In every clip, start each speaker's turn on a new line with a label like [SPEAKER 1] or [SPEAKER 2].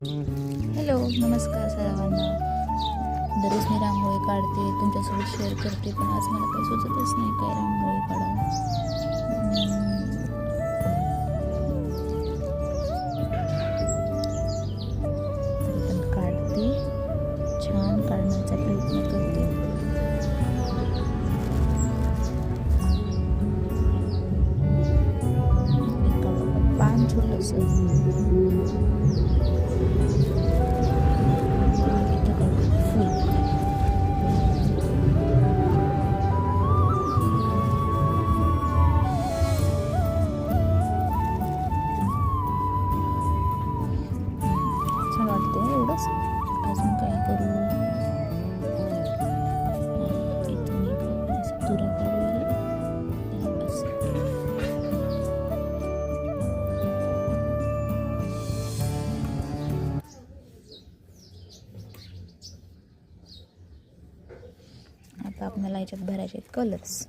[SPEAKER 1] Hello, नमस्कार सर्वांना. दररोज मी रांगोळी काढते, तुमच्यासोबत शेअर करते, पण आज मला काही सुचतच नाही काय रांगोळी काढावं. तरी पण काढते, छान काढण्याचा प्रयत्न करते. पान छोटंसं छान वाटते एवढंच. अजून काय करू? इथून तुरा काढूया. बस. आता आपल्याला याच्यात भरायचे आहेत कलर्स.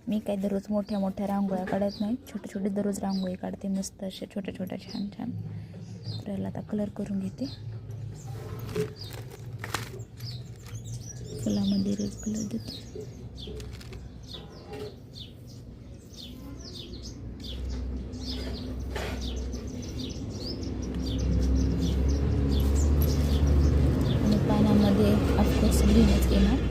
[SPEAKER 1] मी काही दररोज मोठ्या मोठ्या रांगोळ्या काढत नाही, छोटे छोटे दररोज रांगोळी काढते, मस्त असे छोट्या छोट्या छान छान. तर याला आता कलर करून घेते. फुलामध्ये रेड कलर देते. आणि पानामध्ये ऑफकोर्स ग्रीनच घेणार.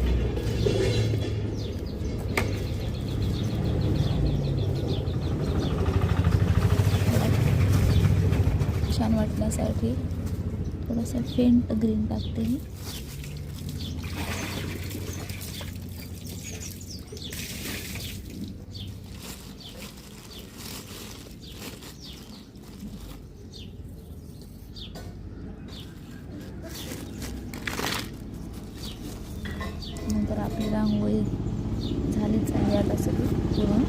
[SPEAKER 1] छान वाटण्यासाठी थोडासा फेंट ग्रीन टाकते मी. नंतर आपली रांगोळी झालीच आहे आता सगळी पूर्ण.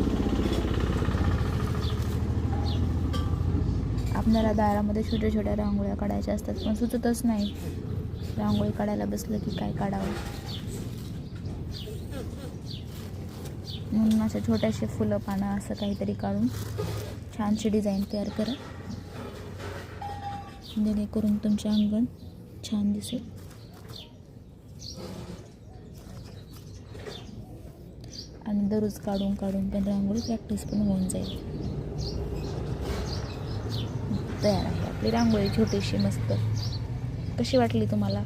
[SPEAKER 1] आपल्याला दारामध्ये छोट्या छोट्या रांगोळ्या काढायच्या असतात, पण सुचतच नाही रांगोळी काढायला बसलं की काय काढावं. म्हणून अशा छोट्याशा फुलं पानं असं काहीतरी काढून छानशी डिझाईन तयार करा, जेणेकरून तुमचे अंगण छान दिसेल. आणि दररोज काढून काढून पण रांगोळी प्रॅक्टिस पण होऊन जाईल. तयार आहे आपली रांगोळी छोटीशी मस्त. कशी वाटली तुम्हाला?